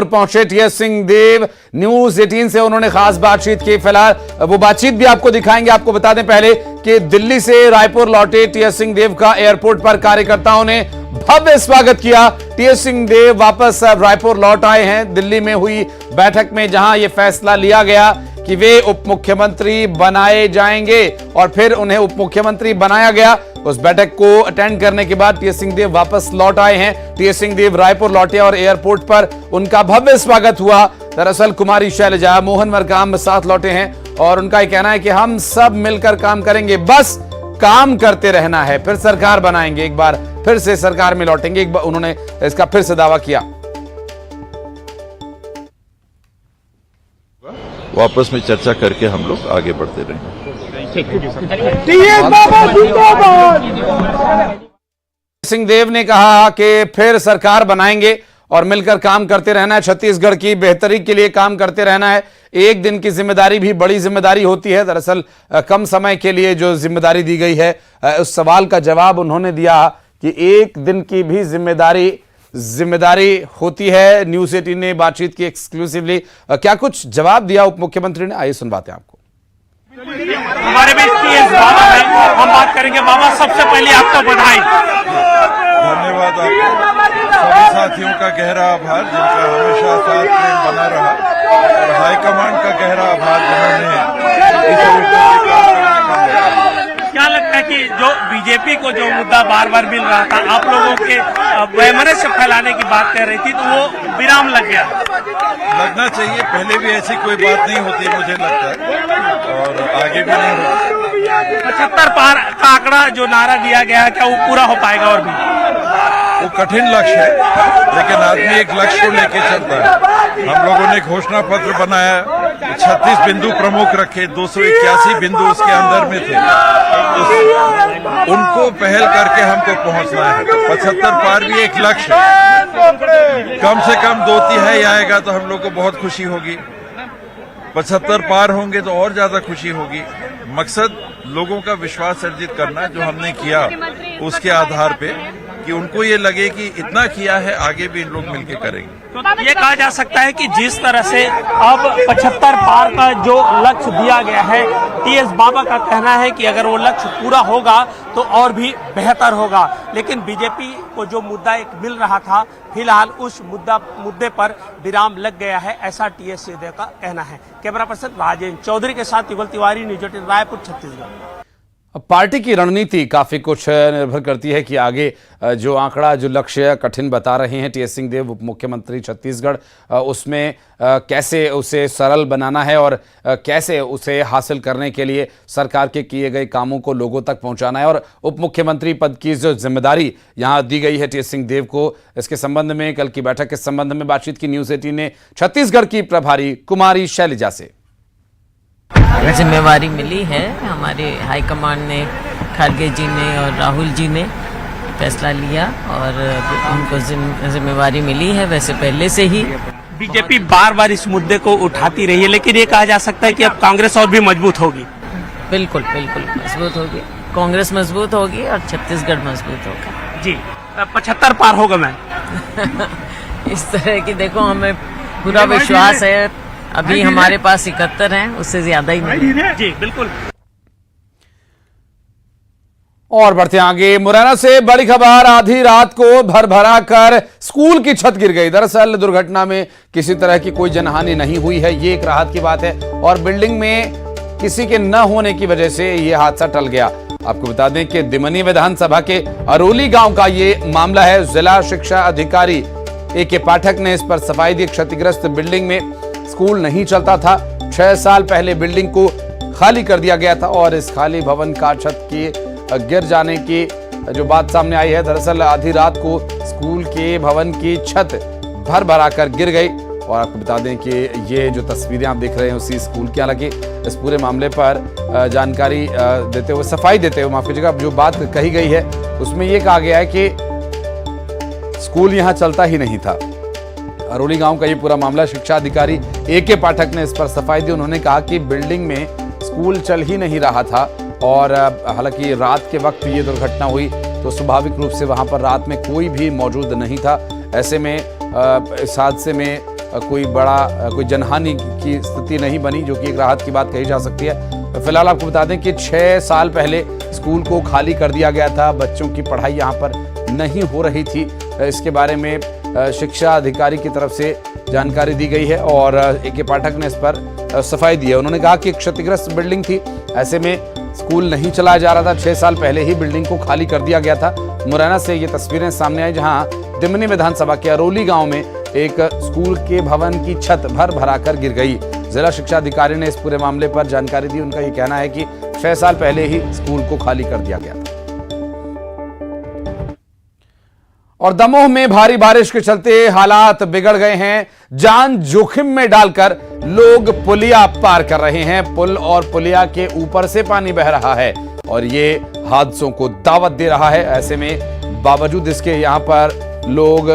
पहुंचे TS Singhdeo news 18 से उन्होंने खास बातचीत की। फिलहाल वो बातचीत भी आपको दिखाएंगे। आपको बता दें पहले कि दिल्ली से रायपुर लौटे टीएस सिंहदेव का एयरपोर्ट पर कार्यकर्ताओं ने भव्य स्वागत किया। टीएस सिंहदेव वापस रायपुर लौट आए हैं। दिल्ली में हुई बैठक में जहां यह फैसला लिया गया कि वे उप मुख्यमंत्री बनाए जाएंगे और फिर उन्हें उप मुख्यमंत्री बनाया गया। उस बैठक को अटेंड करने के बाद टीएस सिंहदेव वापस लौट आए हैं। टीएस सिंहदेव रायपुर लौटे और एयरपोर्ट पर उनका भव्य स्वागत हुआ। दरअसल कुमारी शैलजा, मोहन मरकाम साथ लौटे हैं और उनका कहना है कि हम सब मिलकर काम करेंगे, बस काम करते रहना है, फिर सरकार बनाएंगे, एक बार फिर से सरकार में लौटेंगे। एक बार उन्होंने इसका फिर से दावा किया। वापस में चर्चा करके हम लोग आगे बढ़ते रहेंगे। सिंहदेव ने कहा कि फिर सरकार बनाएंगे और मिलकर काम करते रहना है, छत्तीसगढ़ की बेहतरी के लिए काम करते रहना है। एक दिन की जिम्मेदारी भी बड़ी जिम्मेदारी होती है। दरअसल कम समय के लिए जो जिम्मेदारी दी गई है, उस सवाल का जवाब उन्होंने दिया कि एक दिन की भी जिम्मेदारी होती है। न्यूज 18 ने बातचीत की एक्सक्लूसिवली। क्या कुछ जवाब दिया उप मुख्यमंत्री ने, आइए सुनवाते हैं आपको। हमारे बीच टीएस बाबा है, हम बात करेंगे। बाबा, सबसे पहले आपको बधाई। धन्यवाद आपको, सभी साथियों का गहरा आभार जिनका हमेशा साथ प्रेम बना रहा, और हाईकमांड का गहरा आभार जिन्होंने इस क्या लगता है कि जो बीजेपी को जो मुद्दा बार बार मिल रहा था, आप लोगों के वैमनस्य फैलाने की बात कर रही थी, तो वो विराम लग गया? लगना चाहिए, पहले भी ऐसी कोई बात नहीं होती मुझे लगता है, और आगे भी नहीं होगी। 75 पार का आंकड़ा जो नारा दिया गया है, क्या वो पूरा हो पाएगा? और भी वो कठिन लक्ष्य है, लेकिन आदमी एक लक्ष्य को लेके चलता है। हम लोगों ने घोषणा पत्र बनाया, 36 बिंदु प्रमुख रखे, 281 बिंदु उसके अंदर में थे, उनको पहल करके हमको पहुंचना है। 75 पार भी एक लक्ष्य है, कम से कम 2 तिहाई आएगा तो हम लोग को बहुत खुशी होगी। 75 पार होंगे तो और ज्यादा खुशी होगी। मकसद लोगों का विश्वास अर्जित करना, जो हमने किया उसके आधार पे कि उनको ये लगे कि इतना किया है, आगे भी इन लोग मिलकर करेंगे। तो ये कहा जा सकता है कि जिस तरह से अब 75 पार का जो लक्ष्य दिया गया है, टीएस बाबा का कहना है कि अगर वो लक्ष्य पूरा होगा तो और भी बेहतर होगा। लेकिन बीजेपी को जो मुद्दा एक मिल रहा था, फिलहाल उस मुद्दे पर विराम लग गया है, ऐसा टीएस सिंहदेव का कहना है। कैमरा पर्सन राजेंद्र चौधरी के साथ युगल तिवारी, न्यूज 18 रायपुर, छत्तीसगढ़। अब पार्टी की रणनीति काफी कुछ निर्भर करती है कि आगे जो आंकड़ा, जो लक्ष्य कठिन बता रहे हैं टीएस सिंहदेव उप मुख्यमंत्री छत्तीसगढ़, उसमें कैसे उसे सरल बनाना है और कैसे उसे हासिल करने के लिए सरकार के किए गए कामों को लोगों तक पहुंचाना है। और उप मुख्यमंत्री पद की जो जिम्मेदारी यहां दी गई है टीएस सिंहदेव को, इसके संबंध में कल की बैठक के संबंध में बातचीत की न्यूज 18 ने छत्तीसगढ़ की प्रभारी कुमारी शैलजा से। जिम्मेवारी मिली है, हमारे हाईकमांड ने, खड़गे जी ने और राहुल जी ने फैसला लिया और उनको जिम्मेवारी मिली है। वैसे पहले से ही बीजेपी बार बार इस मुद्दे को उठाती रही है, लेकिन ये कहा जा सकता है कि अब कांग्रेस और भी मजबूत होगी। बिल्कुल बिल्कुल मजबूत होगी, कांग्रेस मजबूत होगी और छत्तीसगढ़ मजबूत होगा। जी, 75 पार होगा। मैं इस तरह की, देखो, हमें पूरा विश्वास है। अभी हमारे पास 71 हैं, उससे ज्यादा ही नहीं। जी बिल्कुल। और बढ़ते आगे, मुरैना से बड़ी खबर। आधी रात को भरभरा कर स्कूल की छत गिर गई। दरअसल दुर्घटना में किसी तरह की कोई जनहानि नहीं हुई है, ये एक राहत की बात है, और बिल्डिंग में किसी के न होने की वजह से यह हादसा टल गया। आपको बता दें कि दिमनी विधानसभा के अरोली गांव का यह मामला है। जिला शिक्षा अधिकारी ए.के. पाठक ने इस पर सफाई दी। क्षतिग्रस्त बिल्डिंग में स्कूल नहीं चलता था। 6 साल पहले बिल्डिंग को खाली कर दिया गया था और इस खाली भवन का छत की गिर जाने की जो बात सामने आई है। दरअसल आधी रात को स्कूल के भवन की छत भर भरा कर गिर गई। और आपको बता दें कि ये जो तस्वीरें आप देख रहे हैं उसी स्कूल की। हालांकि इस पूरे मामले पर जानकारी देते हुए, सफाई देते हुए, माफ कीजिएगा, जो बात कही गई है उसमें यह कहा गया है कि स्कूल यहां चलता ही नहीं था। अरोली गांव का ये पूरा मामला। शिक्षा अधिकारी ए.के. पाठक ने इस पर सफाई दी। उन्होंने कहा कि बिल्डिंग में स्कूल चल ही नहीं रहा था और हालांकि रात के वक्त ये दुर्घटना हुई तो स्वाभाविक रूप से वहां पर रात में कोई भी मौजूद नहीं था। ऐसे में इस हादसे में कोई जनहानि की स्थिति नहीं बनी, जो कि एक राहत की बात कही जा सकती है। फिलहाल आपको बता दें कि 6 साल पहले स्कूल को खाली कर दिया गया था, बच्चों की पढ़ाई यहाँ पर नहीं हो रही थी। इसके बारे में शिक्षा अधिकारी की तरफ से जानकारी दी गई है और ए.के. पाठक ने इस पर सफाई दी है। उन्होंने कहा कि क्षतिग्रस्त बिल्डिंग थी, ऐसे में स्कूल नहीं चलाया जा रहा था। 6 साल पहले ही बिल्डिंग को खाली कर दिया गया था। मुरैना से ये तस्वीरें सामने आई, जहां दिमनी विधानसभा के अरोली गांव में एक स्कूल के भवन की छत भर-भराकर गिर गई। जिला शिक्षा अधिकारी ने इस पूरे मामले पर जानकारी दी। उनका ये कहना है कि 6 साल पहले ही स्कूल को खाली कर दिया गया था। और दमोह में भारी बारिश के चलते हालात बिगड़ गए हैं। जान जोखिम में डालकर लोग पुलिया पार कर रहे हैं। पुल और पुलिया के ऊपर से पानी बह रहा है और ये हादसों को दावत दे रहा है। ऐसे में बावजूद इसके यहां पर लोग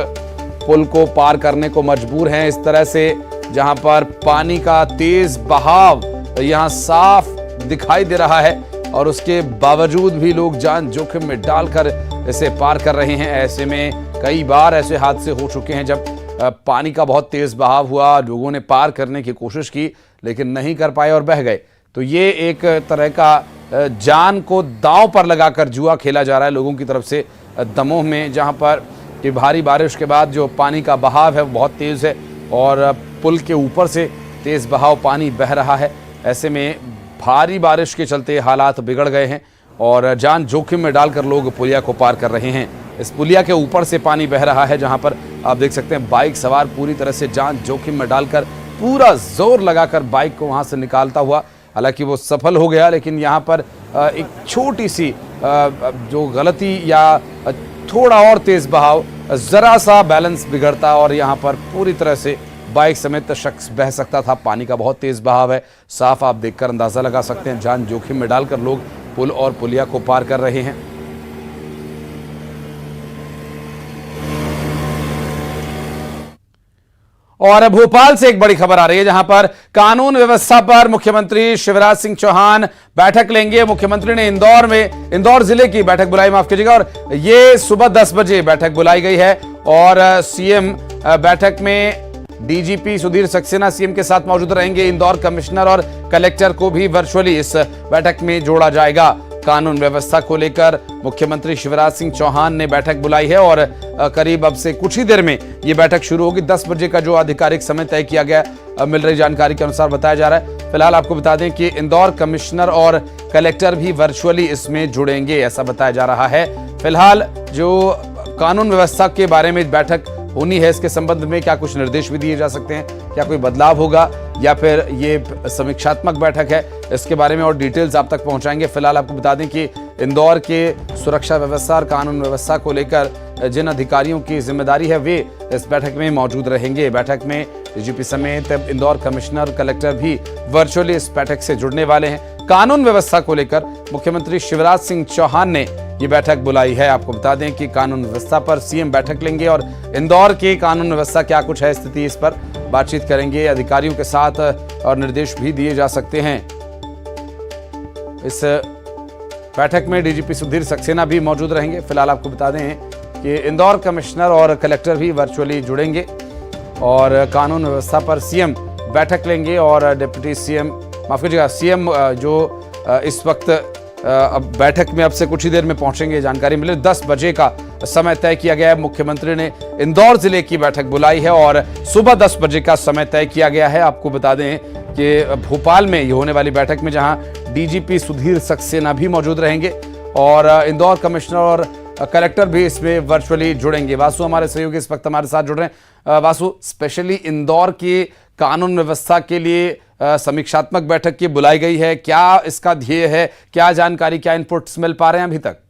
पुल को पार करने को मजबूर हैं। इस तरह से जहां पर पानी का तेज बहाव यहां साफ दिखाई दे रहा है और उसके बावजूद भी लोग जान जोखिम में डालकर इसे पार कर रहे हैं। ऐसे में कई बार ऐसे हादसे हो चुके हैं जब पानी का बहुत तेज बहाव हुआ, लोगों ने पार करने की कोशिश की लेकिन नहीं कर पाए और बह गए। तो ये एक तरह का जान को दांव पर लगाकर जुआ खेला जा रहा है लोगों की तरफ से दमोह में, जहां पर कि भारी बारिश के बाद जो पानी का बहाव है वो बहुत तेज है और पुल के ऊपर से तेज बहाव पानी बह रहा है। ऐसे में भारी बारिश के चलते हालात बिगड़ गए हैं और जान जोखिम में डालकर लोग पुलिया को पार कर रहे हैं। इस पुलिया के ऊपर से पानी बह रहा है, जहां पर आप देख सकते हैं बाइक सवार पूरी तरह से जान जोखिम में डालकर पूरा जोर लगाकर बाइक को वहां से निकालता हुआ, हालांकि वो सफल हो गया, लेकिन यहां पर एक छोटी सी जो गलती या थोड़ा और तेज बहाव, जरा सा बैलेंस बिगड़ता और यहां पर पूरी तरह से बाइक समेत शख्स बह सकता था। पानी का बहुत तेज बहाव है, साफ आप देखकर अंदाजा लगा सकते हैं। जान जोखिम में डालकर लोग पुल और पुलिया को पार कर रहे हैं। और भोपाल से एक बड़ी खबर आ रही है, जहां पर कानून व्यवस्था पर मुख्यमंत्री शिवराज सिंह चौहान बैठक लेंगे। मुख्यमंत्री ने इंदौर जिले की बैठक बुलाई, माफ कीजिएगा, और ये सुबह 10 बजे बैठक बुलाई गई है और सीएम बैठक में डीजीपी सुधीर सक्सेना सीएम के साथ मौजूद रहेंगे। इंदौर कमिश्नर और कलेक्टर को भी वर्चुअली इस बैठक में जोड़ा जाएगा। कानून व्यवस्था को लेकर मुख्यमंत्री शिवराज सिंह चौहान ने बैठक बुलाई है और करीब अब से कुछ ही देर में ये बैठक शुरू होगी। 10 बजे का जो आधिकारिक समय तय किया गया, मिल रही जानकारी के अनुसार बताया जा रहा है। फिलहाल आपको बता दें कि इंदौर कमिश्नर और कलेक्टर भी वर्चुअली इसमें जुड़ेंगे, ऐसा बताया जा रहा है। फिलहाल जो कानून व्यवस्था के बारे में बैठक होनी है, इसके संबंध में क्या कुछ निर्देश भी दिए जा सकते हैं, क्या कोई बदलाव होगा या फिर ये समीक्षात्मक बैठक है, इसके बारे में और डिटेल्स आप तक पहुंचाएंगे। फिलहाल आपको बता दें कि इंदौर के सुरक्षा व्यवस्था और कानून व्यवस्था को लेकर जिन अधिकारियों की जिम्मेदारी है वे इस बैठक में मौजूद रहेंगे। बैठक में डीजीपी समेत इंदौर कमिश्नर, कलेक्टर भी वर्चुअली इस बैठक से जुड़ने वाले हैं। कानून व्यवस्था को लेकर मुख्यमंत्री शिवराज सिंह चौहान ने ये बैठक बुलाई है। आपको बता दें कि कानून व्यवस्था पर सीएम बैठक लेंगे और इंदौर के कानून व्यवस्था क्या कुछ है स्थिति, इस पर बातचीत करेंगे अधिकारियों के साथ और निर्देश भी दिए जा सकते हैं। इस बैठक में डीजीपी सुधीर सक्सेना भी मौजूद रहेंगे। फिलहाल आपको बता दें कि इंदौर कमिश्नर और कलेक्टर भी वर्चुअली जुड़ेंगे और कानून व्यवस्था पर सीएम बैठक लेंगे और डिप्टी सीएम, माफ कीजिएगा, सीएम जो इस वक्त अब बैठक में अब से कुछ ही देर में पहुंचेंगे, जानकारी मिली। 10 बजे का समय तय किया गया है। मुख्यमंत्री ने इंदौर जिले की बैठक बुलाई है और सुबह 10 बजे का समय तय किया गया है। आपको बता दें कि भोपाल में ये होने वाली बैठक में जहां डीजीपी सुधीर सक्सेना भी मौजूद रहेंगे और इंदौर कमिश्नर और कलेक्टर भी इसमें वर्चुअली जुड़ेंगे। वासु हमारे सहयोगी इस वक्त हमारे साथ जुड़ रहे हैं। वासु, स्पेशली इंदौर की कानून व्यवस्था के लिए समीक्षात्मक बैठक की बुलाई गई है, क्या इसका ध्येय है, क्या जानकारी, क्या इनपुट्स मिल पा रहे हैं अभी तक?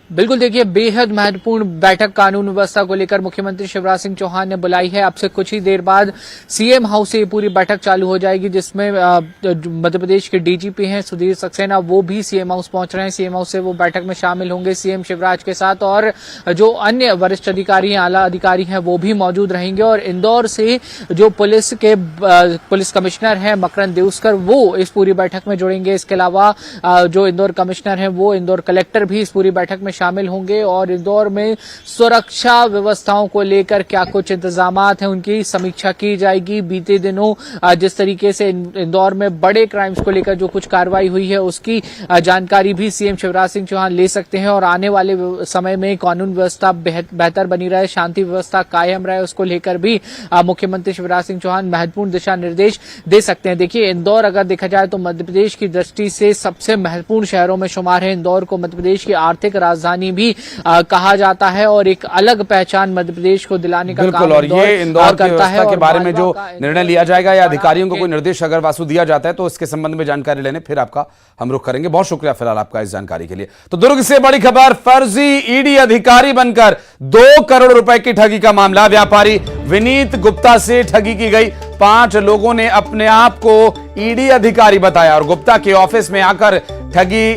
बिल्कुल, देखिए, बेहद महत्वपूर्ण बैठक कानून व्यवस्था को लेकर मुख्यमंत्री शिवराज सिंह चौहान ने बुलाई है। अब से कुछ ही देर बाद सीएम हाउस से ये पूरी बैठक चालू हो जाएगी, जिसमें मध्य प्रदेश के डीजीपी हैं सुधीर सक्सेना, वो भी सीएम हाउस पहुंच रहे हैं। सीएम हाउस से वो बैठक में शामिल होंगे सीएम शिवराज के साथ और जो अन्य वरिष्ठ अधिकारी हैं, आला अधिकारी हैं, वो भी मौजूद रहेंगे। और इंदौर से जो पुलिस कमिश्नर हैं मकरंद देउस्कर, वो इस पूरी बैठक में जुड़ेंगे। इसके अलावा जो इंदौर कमिश्नर हैं वो इंदौर कलेक्टर भी इस पूरी बैठक में शामिल होंगे और इंदौर में सुरक्षा व्यवस्थाओं को लेकर क्या कुछ इंतजामात हैं उनकी समीक्षा की जाएगी। बीते दिनों जिस तरीके से इंदौर में बड़े क्राइम्स को लेकर जो कुछ कार्रवाई हुई है उसकी जानकारी भी सीएम शिवराज सिंह चौहान ले सकते हैं और आने वाले समय में कानून व्यवस्था बेहतर बनी रहे, शांति व्यवस्था कायम रहे, उसको लेकर भी मुख्यमंत्री शिवराज सिंह चौहान महत्वपूर्ण दिशा निर्देश दे सकते हैं। देखिए, इंदौर अगर देखा जाए तो मध्य प्रदेश की दृष्टि से सबसे महत्वपूर्ण शहरों में शुमार है। इंदौर को मध्य प्रदेश की आर्थिक राजधानी भी कहा जाता है और एक अलग पहचान मध्य प्रदेश को दिलाने का काम और ये इंदौर की व्यवस्था के बारे में जो निर्णय लिया जाएगा या अधिकारियों को कोई निर्देश अगर वासु दिया जाता है तो इसके संबंध में जानकारी लेने फिर आपका हम रुख करेंगे। बहुत शुक्रिया फिलहाल आपका इस जानकारी के लिए। तो दुर्ग से बड़ी खबर, फर्जी ईडी अधिकारी बनकर 2 करोड़ रुपए की ठगी का मामला। व्यापारी विनीत गुप्ता से ठगी की गई। 5 लोगों ने अपने आप को ईडी अधिकारी बताया और गुप्ता के ऑफिस में आकर ठगी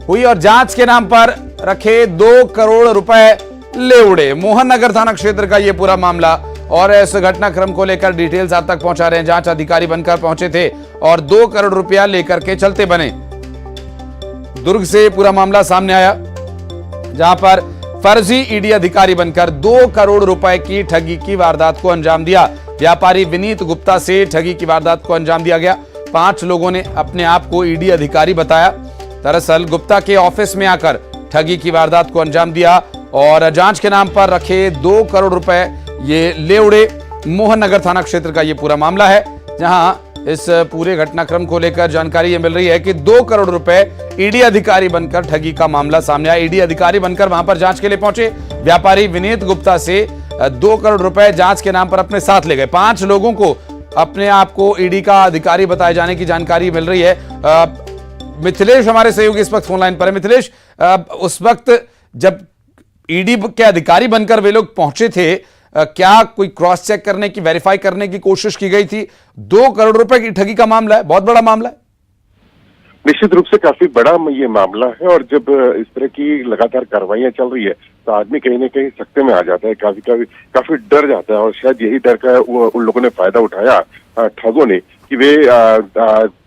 हुई और जांच के नाम पर रखे 2 करोड़ रुपए ले उड़े। मोहन नगर थाना क्षेत्र का यह पूरा मामला और इस घटनाक्रम को लेकर डिटेल्स आप तक पहुंचा रहे हैं। जांच अधिकारी बनकर पहुंचे थे और 2 करोड़ रुपया लेकर के चलते बने। दुर्ग से पूरा मामला सामने आया जहां पर फर्जी ईडी अधिकारी बनकर 2 करोड़ रुपए की ठगी की वारदात को अंजाम दिया। व्यापारी विनीत गुप्ता से ठगी की वारदात को अंजाम दिया गया। 5 लोगों ने अपने आप को ईडी अधिकारी बताया। दरअसल गुप्ता के ऑफिस में आकर ठगी की वारदात को अंजाम दिया और जांच के नाम पर रखे 2 करोड़ रुपए ये ले उड़े। मोहन नगर थाना क्षेत्र का ये पूरा मामला है जहां इस पूरे घटनाक्रम को लेकर जानकारी ये मिल रही है कि 2 करोड़ रुपए ईडी अधिकारी बनकर ठगी का मामला सामने आया। ईडी अधिकारी बनकर वहां पर जांच के लिए पहुंचे व्यापारी विनीत गुप्ता से 2 करोड़ रुपए जांच के नाम पर अपने साथ ले गए। 5 लोगों को अपने आप को ईडी का अधिकारी बताए जाने की जानकारी मिल रही है। मिथिलेश हमारे सहयोगी इस वक्त फोन लाइन पर है। मिथिलेश, उस वक्त जब ईडी के अधिकारी बनकर वे लोग पहुंचे थे, क्या कोई क्रॉस चेक करने की, वेरीफाई करने की कोशिश की गई थी? 2 करोड़ रुपए की ठगी का मामला है, बहुत बड़ा मामला है। निश्चित रूप से काफी बड़ा ये मामला है और जब इस तरह की लगातार कार्रवाइयां चल रही है तो आदमी कहीं ना कहीं सकते में आ जाता है, काफी डर जाता है और शायद यही डर का उन लोगों ने फायदा उठाया, ठगों ने, कि वे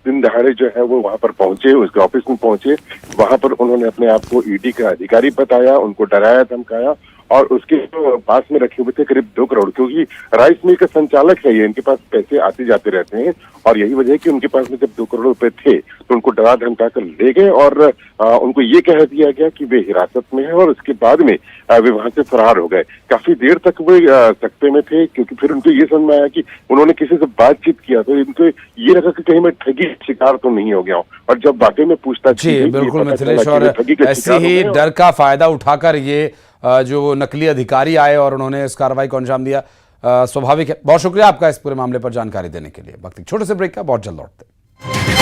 दिन दहाड़े जो है वो वहां पर पहुंचे, उसके ऑफिस में पहुंचे। वहां पर उन्होंने अपने आप को ईडी का अधिकारी बताया, उनको डराया धमकाया और उसके जो पास में रखे हुए थे करीब 2 करोड़, क्योंकि राइस मिल का संचालक है ये, इनके पास पैसे आते जाते रहते हैं और यही वजह है कि उनके पास में जब 2 करोड़ रुपए थे तो उनको डरा धमका कर ले गए और उनको ये कह दिया गया कि वे हिरासत में है और उसके बाद में वे वहां से फरार हो गए। काफी देर तक वे सकते में थे क्योंकि फिर उनको ये समझ में आया कि उन्होंने किसी से बातचीत किया तो इनको ये लगा कि कहीं मैं ठगी शिकार तो नहीं हो गया हूँ और जब वाकई में पूछताछ जी बिल्कुल मिथिलेश, और ऐसे ही डर का फायदा उठाकर ये जो नकली अधिकारी आए और उन्होंने इस कार्रवाई को अंजाम दिया, स्वाभाविक है। बहुत शुक्रिया आपका इस पूरे मामले पर जानकारी देने के लिए। वक्त एक छोटे से ब्रेक का, बहुत जल्द लौटते हैं।